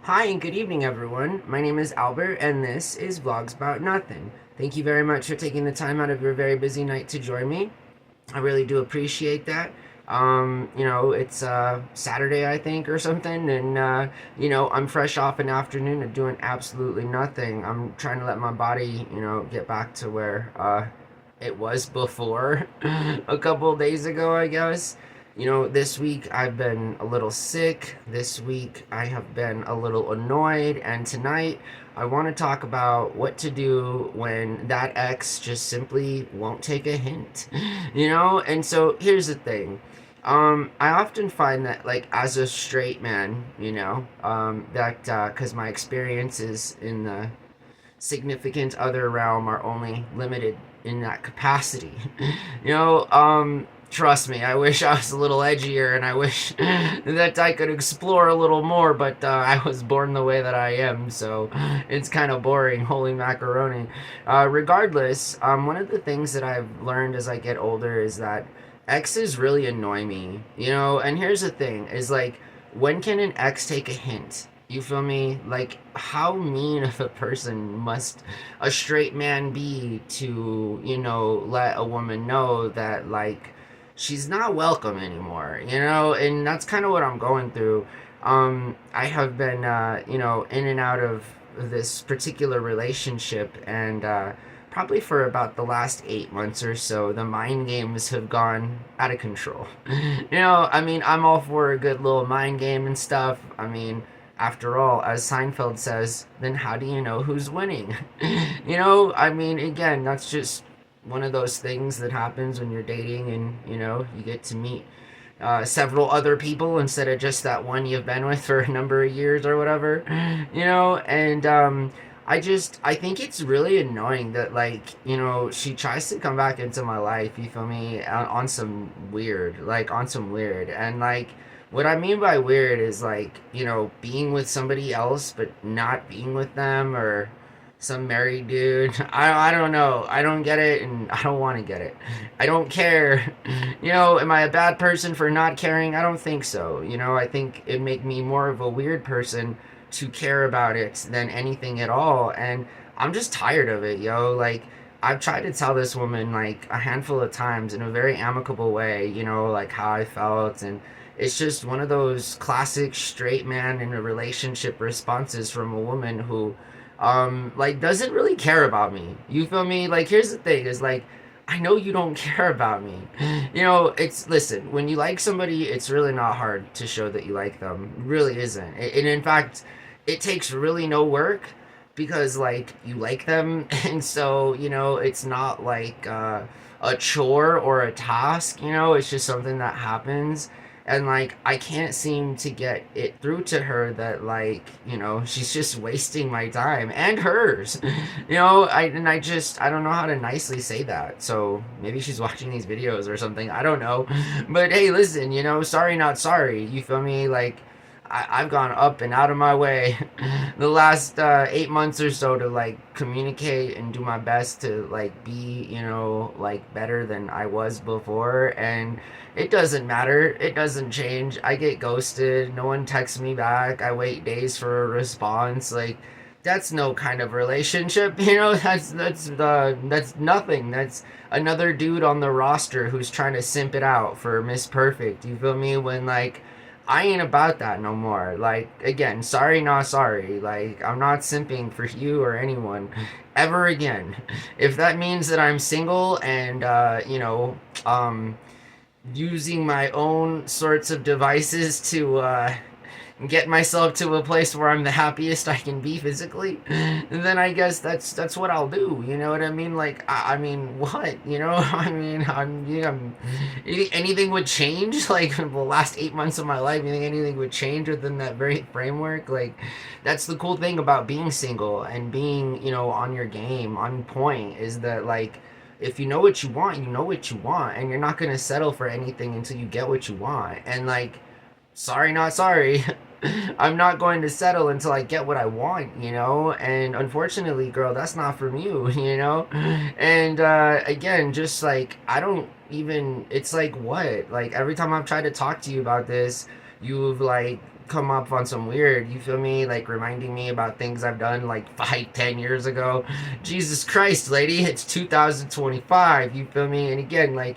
Hi and good evening, everyone. My name is Albert, and this is Vlogs About Nothing. Thank you very much for taking the time out of your very busy night to join me. I really do appreciate that. It's Saturday, I think, or something, and I'm fresh off an afternoon of doing absolutely nothing. I'm trying to let my body, get back to where it was before a couple of days ago, I guess. This week I've been a little sick. This week I have been a little annoyed. And tonight I want to talk about what to do when that ex just simply won't take a hint. And so here's the thing. I often find that, like, as a straight man, because my experiences in the significant other realm are only limited in that capacity. Trust me, I wish I was a little edgier and I wish that I could explore a little more, but I was born the way that I am, so it's kind of boring. Holy macaroni. Regardless, one of the things that I've learned as I get older is that exes really annoy me, and here's the thing is like, when can an ex take a hint? You feel me? Like, how mean of a person must a straight man be to, let a woman know that, like, she's not welcome anymore, And that's kind of what I'm going through. I have been, in and out of this particular relationship, and probably for about the last 8 months or so, the mind games have gone out of control. I'm all for a good little mind game and stuff. After all, as Seinfeld says, then how do you know who's winning? Again, that's just one of those things that happens when you're dating and, you get to meet several other people instead of just that one you've been with for a number of years or whatever, and I think it's really annoying that, like, she tries to come back into my life, you feel me, on some weird, and like, what I mean by weird is, like, being with somebody else but not being with them, or some married dude. I don't know. I don't get it, and I don't want to get it. I don't care. Am I a bad person for not caring? I don't think so. I think it'd make me more of a weird person to care about it than anything at all. And I'm just tired of it, yo. Like, I've tried to tell this woman, like, a handful of times in a very amicable way, like, how I felt, and it's just one of those classic straight man in a relationship responses from a woman who like, doesn't really care about me. You feel me? Like, here's the thing is, like, I know you don't care about me. It's, listen, when you like somebody, it's really not hard to show that you like them. It really isn't. And in fact, it takes really no work, because, like, you like them, and so, it's not like a chore or a task, it's just something that happens. And, like, I can't seem to get it through to her that, like, she's just wasting my time and hers. I don't know how to nicely say that. So maybe she's watching these videos or something. I don't know. But hey, listen, sorry not sorry. You feel me? Like, I've gone up and out of my way the last 8 months or so to, like, communicate and do my best to, like, be, like, better than I was before. And it doesn't matter. It doesn't change. I get ghosted. No one texts me back. I wait days for a response. Like, that's no kind of relationship. That's nothing. That's another dude on the roster who's trying to simp it out for Miss Perfect. You feel me? When, like, I ain't about that no more. Like, again, sorry, not sorry. Like, I'm not simping for you or anyone ever again. If that means that I'm single and, using my own sorts of devices to get myself to a place where I'm the happiest I can be physically, then I guess that's what I'll do. You know what I mean? Like, I mean, what? Anything would change? Like, in the last 8 months of my life, you think anything would change within that very framework? Like, that's the cool thing about being single and being, on your game, on point, is that, like, if you know what you want, you know what you want, and you're not gonna settle for anything until you get what you want. And, like, sorry, not sorry. I'm not going to settle until I get what I want, And unfortunately, girl, that's not from you, And again, just, like, I don't even. It's like, what? Like, every time I've tried to talk to you about this, you've, like, come up on some weird, you feel me, like reminding me about things I've done like 5, 10 years ago. Jesus Christ, lady, it's 2025, you feel me? And again, like,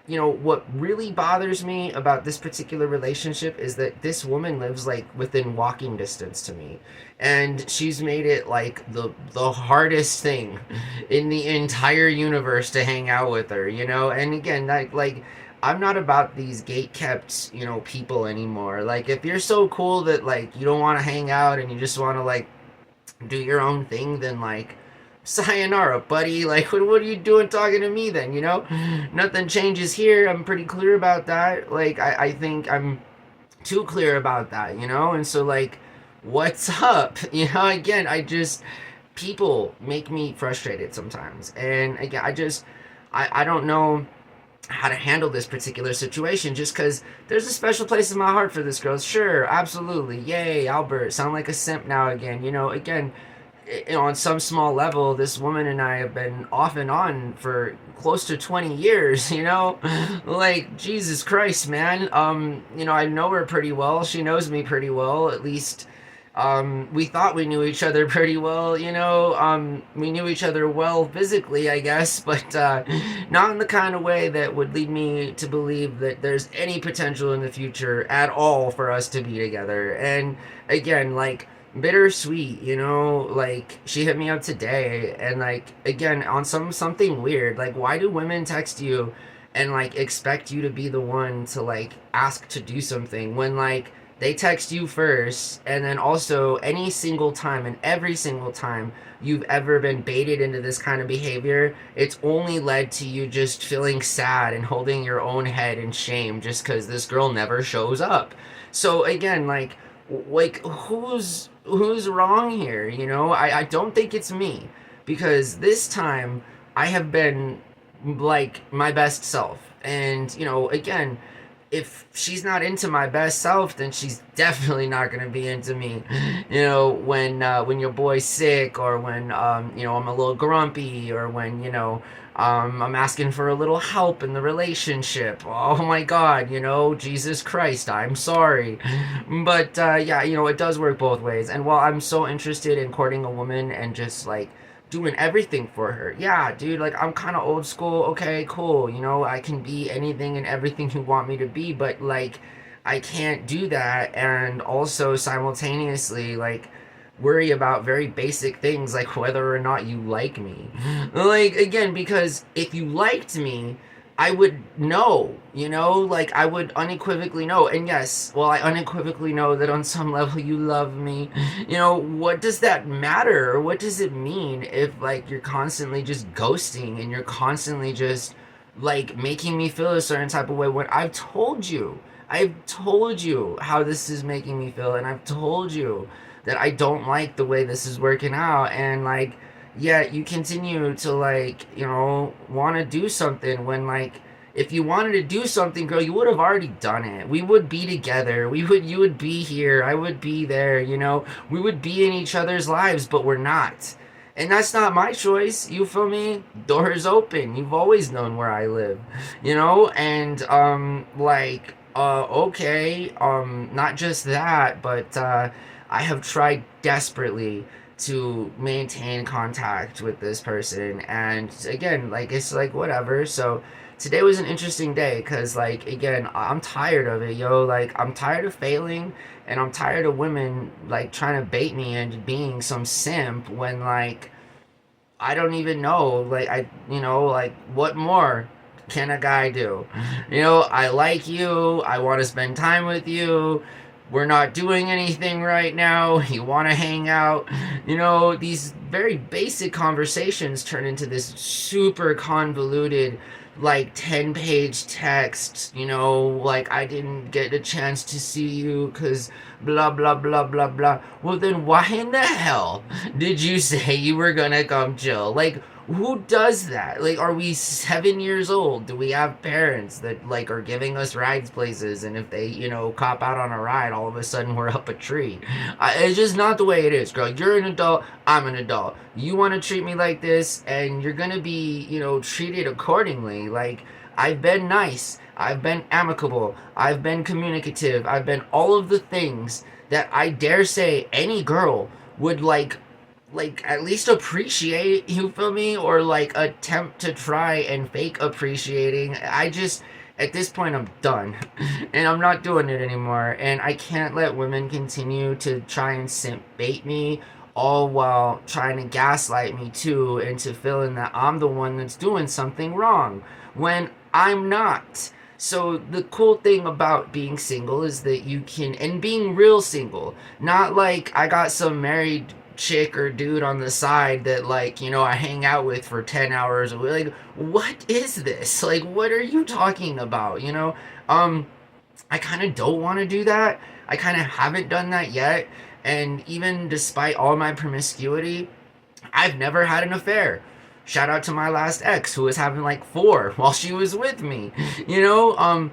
what really bothers me about this particular relationship is that this woman lives like within walking distance to me, and she's made it like the hardest thing in the entire universe to hang out with her, and again, like I'm not about these gate kept, people anymore. Like, if you're so cool that like you don't want to hang out and you just want to like do your own thing, then like sayonara, buddy. Like, what are you doing talking to me then? Nothing changes here. I'm pretty clear about that. Like, I think I'm too clear about that, and so like, what's up? Again, people make me frustrated sometimes, and again, I don't know how to handle this particular situation, just because there's a special place in my heart for this girl. Sure, absolutely, yay, Albert, sound like a simp now again. Again, on some small level, this woman and I have been off and on for close to 20 years, like, Jesus Christ, man. I know her pretty well. She knows me pretty well, at least. We thought we knew each other pretty well, we knew each other well physically, I guess, but not in the kind of way that would lead me to believe that there's any potential in the future at all for us to be together. And again, like, bittersweet, like, she hit me up today, and like, again, on something weird, like, why do women text you and like expect you to be the one to like ask to do something when like they text you first? And then also, any single time and every single time you've ever been baited into this kind of behavior, it's only led to you just feeling sad and holding your own head in shame just because this girl never shows up. So again, like, who's wrong here? I don't think it's me, because this time I have been like my best self. And again, if she's not into my best self, then she's definitely not gonna be into me. When your boy's sick, or when I'm a little grumpy, or when I'm asking for a little help in the relationship. Oh my God, Jesus Christ, I'm sorry. But yeah, it does work both ways. And while I'm so interested in courting a woman and just like doing everything for her. Yeah, dude, like, I'm kind of old school. Okay, cool. I can be anything and everything you want me to be, but like, I can't do that and also simultaneously like worry about very basic things like whether or not you like me. Like, again, because if you liked me, I would know, like, I would unequivocally know. And yes, well, I unequivocally know that on some level you love me. What does that matter? Or what does it mean if, like, you're constantly just ghosting and you're constantly just, like, making me feel a certain type of way when I've told you how this is making me feel, and I've told you that I don't like the way this is working out, and, like, yet you continue to like want to do something when, like, if you wanted to do something, girl, you would have already done it. We would be together. You would be here, I would be there. We would be in each other's lives, but we're not. And that's not my choice, you feel me? Doors open. You've always known where I live. And like, okay, not just that, but I have tried desperately to maintain contact with this person, and again, like, it's like whatever. So today was an interesting day because, like, again, I'm tired of it, yo. Like, I'm tired of failing, and I'm tired of women like trying to bait me into being some simp when, like, I don't even know, like, like, what more can a guy do? I like you, I want to spend time with you, we're not doing anything right now, you want to hang out. These very basic conversations turn into this super convoluted, like, 10-page text, like, I didn't get a chance to see you because blah, blah, blah, blah, blah. Well, then why in the hell did you say you were gonna come chill? Like, who does that? Like, are we 7 years old? Do we have parents that, like, are giving us rides places, and if they, cop out on a ride, all of a sudden we're up a tree? It's just not the way it is, girl. You're an adult, I'm an adult. You want to treat me like this, and you're gonna be, treated accordingly. Like, I've been nice, I've been amicable, I've been communicative, I've been all of the things that I dare say any girl would like at least appreciate, you feel me, or like attempt to try and fake appreciating. I just, at this point, I'm done. And I'm not doing it anymore, and I can't let women continue to try and simp bait me, all while trying to gaslight me too into feeling that I'm the one that's doing something wrong when I'm not. So the cool thing about being single is that you can, and being real single, not like I got some married chick or dude on the side that, like, you know, I hang out with for 10 hours a week. Like, what is this? Like, what are you talking about, you know? um I kind of don't want to do that. I kind of haven't done that yet. And even despite all my promiscuity, I've never had an affair. Shout out to my last ex who was having like four while she was with me. You know,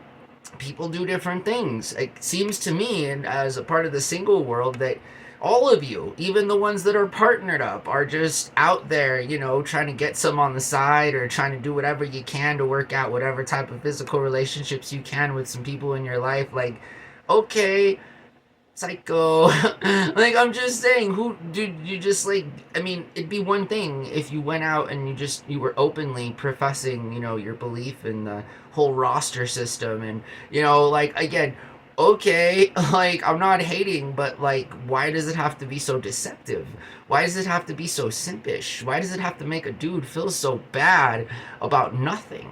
people do different things. It seems to me, and as a part of the single world, that all of you, even the ones that are partnered up, are just out there, you know, trying to get some on the side or trying to do whatever you can to work out whatever type of physical relationships you can with some people in your life. Like, okay, psycho. Like, I'm just saying, who do you just like, I mean, it'd be one thing if you went out and you were openly professing, you know, your belief in the whole roster system, and, you know, like, again, okay, like, I'm not hating, but like, why does it have to be so deceptive? Why does it have to be so simpish? Why does it have to make a dude feel so bad about nothing?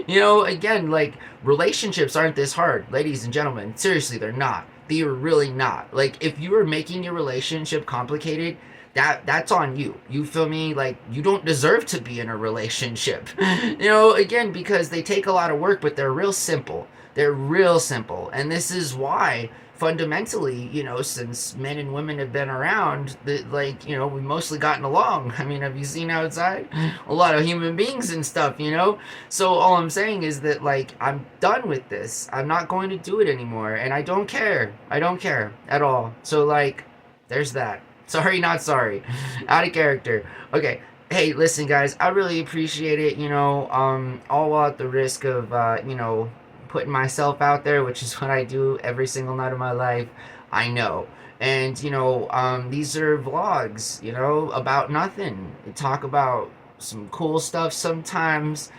You know, again, like, relationships aren't this hard, ladies and gentlemen. Seriously, they're not. They're really not. Like, if you are making your relationship complicated, that's on you. You feel me? Like, you don't deserve to be in a relationship. You know, again, because they take a lot of work, but they're real simple. They're real simple. And this is why, fundamentally, you know, since men and women have been around, that, like, you know, we've mostly gotten along. I mean, have you seen outside? A lot of human beings and stuff, you know? So all I'm saying is that, like, I'm done with this. I'm not going to do it anymore. And I don't care. I don't care at all. So, like, there's that. Sorry, not sorry. Out of character. Okay. Hey, listen, guys, I really appreciate it, you know, all while at the risk of, you know, putting myself out there, which is what I do every single night of my life. I know. And, you know, these are vlogs, you know, about nothing. We talk about some cool stuff sometimes.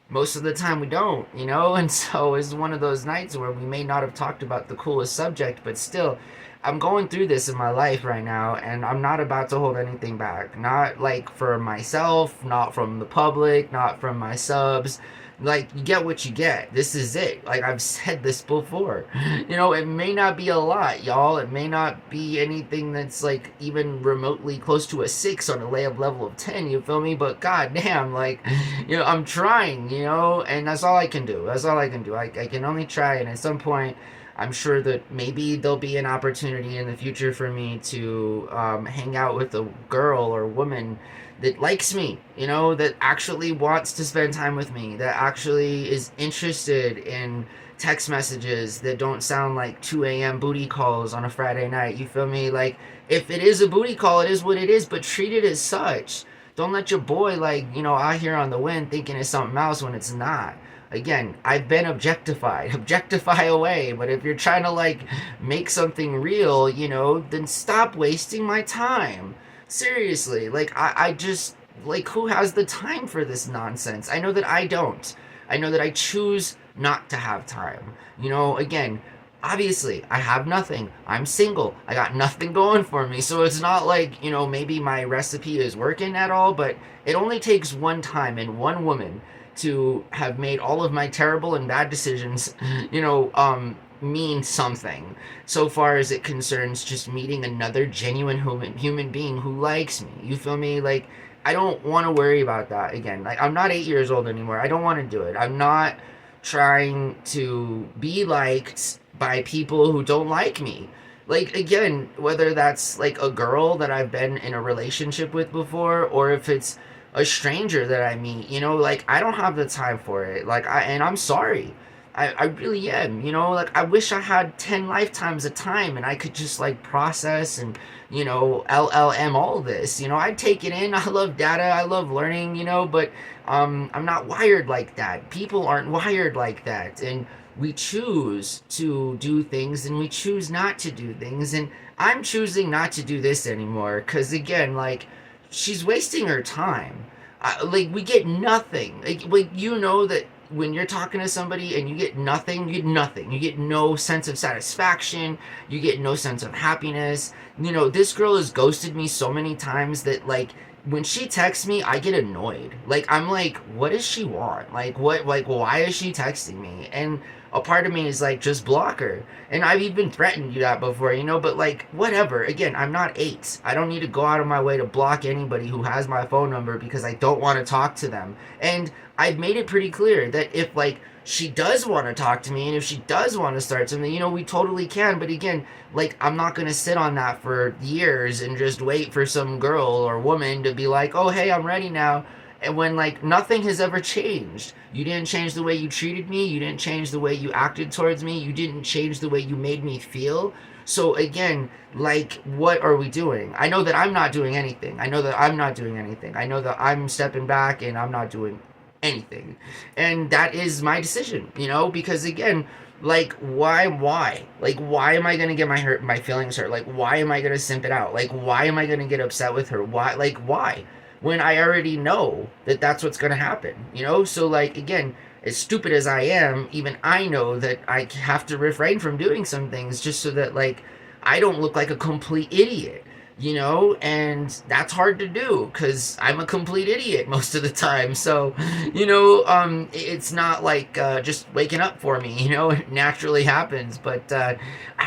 Most of the time we don't, you know? And so it's one of those nights where we may not have talked about the coolest subject, but still, I'm going through this in my life right now, and I'm not about to hold anything back. Not like for myself, not from the public, not from my subs. Like, you get what you get. This is it. Like, I've said this before. You know, it may not be a lot, y'all. It may not be anything that's like even remotely close to a 6 on a layup level of 10, you feel me? But goddamn, like, you know, I'm trying, you know, and that's all I can do. That's all I can do. I can only try, and at some point, I'm sure that maybe there'll be an opportunity in the future for me to hang out with a girl or woman that likes me, you know, that actually wants to spend time with me, that actually is interested in text messages that don't sound like 2 a.m. booty calls on a Friday night. You feel me? Like, if it is a booty call, it is what it is, but treat it as such. Don't let your boy, like, you know, out here on the wind thinking it's something else when it's not. Again, I've been objectified. Objectify away. But if you're trying to, like, make something real, you know, then stop wasting my time. Seriously. Like, I just, like, who has the time for this nonsense? I know that I don't. I know that I choose not to have time. You know, again, obviously, I have nothing. I'm single. I got nothing going for me. So it's not like, you know, maybe my recipe is working at all, but it only takes one time and one woman to have made all of my terrible and bad decisions, you know, mean something, so far as it concerns just meeting another genuine human being who likes me. You feel me? Like, I don't want to worry about that again. Like, I'm not 8 years old anymore. I don't want to do it. I'm not trying to be liked by people who don't like me. Like, again, whether that's like a girl that I've been in a relationship with before, or if it's a stranger that I meet, you know, like, I don't have the time for it. Like, and I'm sorry. I really am, you know, like I wish I had 10 lifetimes of time and I could just like process and, you know, LLM all this. You know, I take it in. I love data. I love learning, you know, but I'm not wired like that. People aren't wired like that. And we choose to do things and we choose not to do things. And I'm choosing not to do this anymore because, again, like, she's wasting her time. Like, we get nothing. Like, you know that when you're talking to somebody and you get nothing, you get nothing. You get no sense of satisfaction. You get no sense of happiness. You know, this girl has ghosted me so many times that, like, when she texts me, I get annoyed. Like, I'm like, what does she want? Like, what, like, why is she texting me? And a part of me is like, just block her. And I've even threatened to do that before, you know, but like, whatever. Again, I'm not 8. I don't need to go out of my way to block anybody who has my phone number because I don't want to talk to them. And I've made it pretty clear that if, like, she does want to talk to me and if she does want to start something, you know, we totally can. But again, like, I'm not going to sit on that for years and just wait for some girl or woman to be like, oh, hey, I'm ready now. And when, like, nothing has ever changed. You didn't change the way you treated me. You didn't change the way you acted towards me. You didn't change the way you made me feel. So again, like, what are we doing? I know that I'm not doing anything. I know that I'm not doing anything. I know that I'm stepping back and I'm not doing anything. And that is my decision, you know, because again, like, why? Like, why am I gonna get my feelings hurt? Like, why am I gonna simp it out? Like, why am I gonna get upset with her? Why? When I already know that that's what's gonna happen, you know? So, like, again, as stupid as I am, even I know that I have to refrain from doing some things just so that, like, I don't look like a complete idiot, you know? And that's hard to do because I'm a complete idiot most of the time. So, you know, it's not like just waking up for me, you know? It naturally happens. But I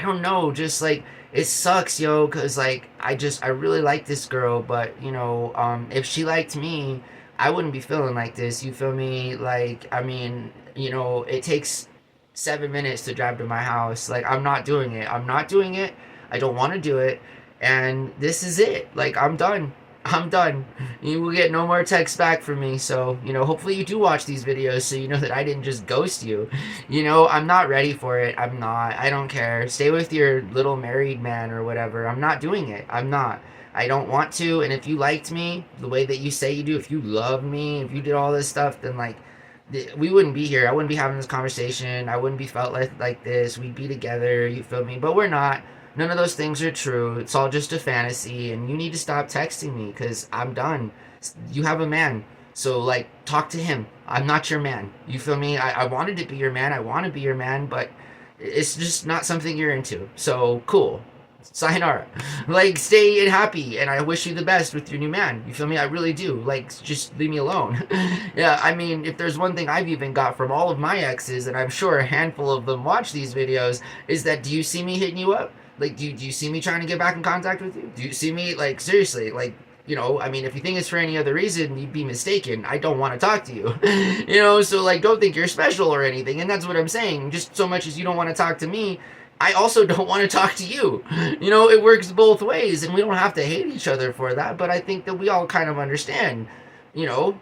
don't know, just like, it sucks, yo, because, like, I really like this girl, but, you know, if she liked me, I wouldn't be feeling like this. You feel me? Like, I mean, you know, it takes 7 minutes to drive to my house. Like, I'm not doing it. I'm not doing it. I don't want to do it. And this is it. Like, I'm done. I'm done. You will get no more texts back from me. So, you know, hopefully you do watch these videos so you know that I didn't just ghost you. You know, I'm not ready for it. I'm not. I don't care. Stay with your little married man or whatever. I'm not doing it. I'm not. I don't want to. And if you liked me the way that you say you do, if you love me, if you did all this stuff, then, like, we wouldn't be here. I wouldn't be having this conversation. I wouldn't be felt like this. We'd be together. You feel me? But we're not. None of those things are true. It's all just a fantasy, and you need to stop texting me because I'm done. You have a man, so, like, talk to him. I'm not your man. You feel me? I wanted to be your man. I want to be your man, but it's just not something you're into. So, cool. Sayonara. Like, stay and happy, and I wish you the best with your new man. You feel me? I really do. Like, just leave me alone. Yeah, I mean, if there's one thing I've even got from all of my exes, and I'm sure a handful of them watch these videos, is that, do you see me hitting you up? Like, do you see me trying to get back in contact with you? Do you see me, like, seriously, like, you know, I mean, if you think it's for any other reason, you'd be mistaken. I don't want to talk to you. You know, so, like, don't think you're special or anything. And that's what I'm saying. Just so much as you don't want to talk to me, I also don't want to talk to you. You know, it works both ways, and we don't have to hate each other for that, but I think that we all kind of understand, you know,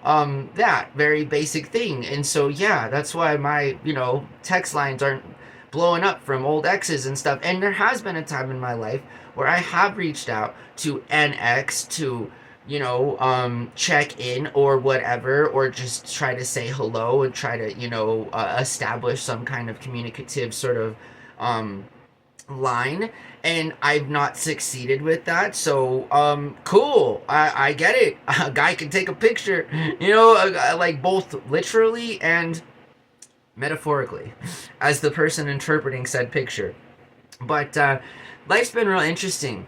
that very basic thing. And so, yeah, that's why my, you know, text lines aren't blowing up from old exes and stuff. And there has been a time in my life where I have reached out to an ex to, you know, check in or whatever, or just try to say hello and try to, you know, establish some kind of communicative sort of line, and I've not succeeded with that. So cool, I get it. A guy can take a picture, you know, like both literally and metaphorically, as the person interpreting said picture. But life's been real interesting.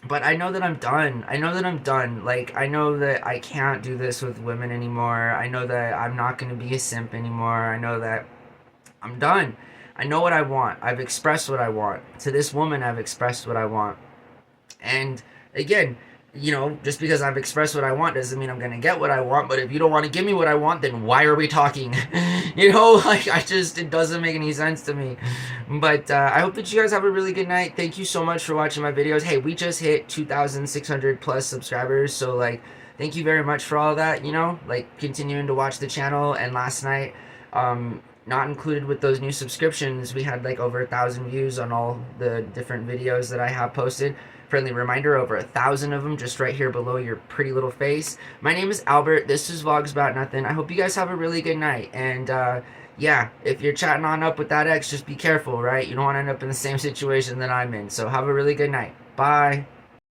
But I know that I'm done. I know that I'm done. Like, I know that I can't do this with women anymore. I know that I'm not going to be a simp anymore. I know that I'm done. I know what I want. I've expressed what I want. To this woman, I've expressed what I want. And again, you know, just because I've expressed what I want doesn't mean I'm going to get what I want. But if you don't want to give me what I want, then why are we talking? You know, like, it doesn't make any sense to me. But I hope that you guys have a really good night. Thank you so much for watching my videos. Hey, we just hit 2,600 plus subscribers. So, like, thank you very much for all that, you know, like, continuing to watch the channel. And last night, not included with those new subscriptions, we had like over 1,000 views on all the different videos that I have posted. Friendly reminder, over 1,000 of them just right here below your pretty little face. My name is Albert. This is Vlogs About Nothing. I hope you guys have a really good night. And yeah, if you're chatting on up with that ex, just be careful, right? You don't want to end up in the same situation that I'm in. So have a really good night. Bye.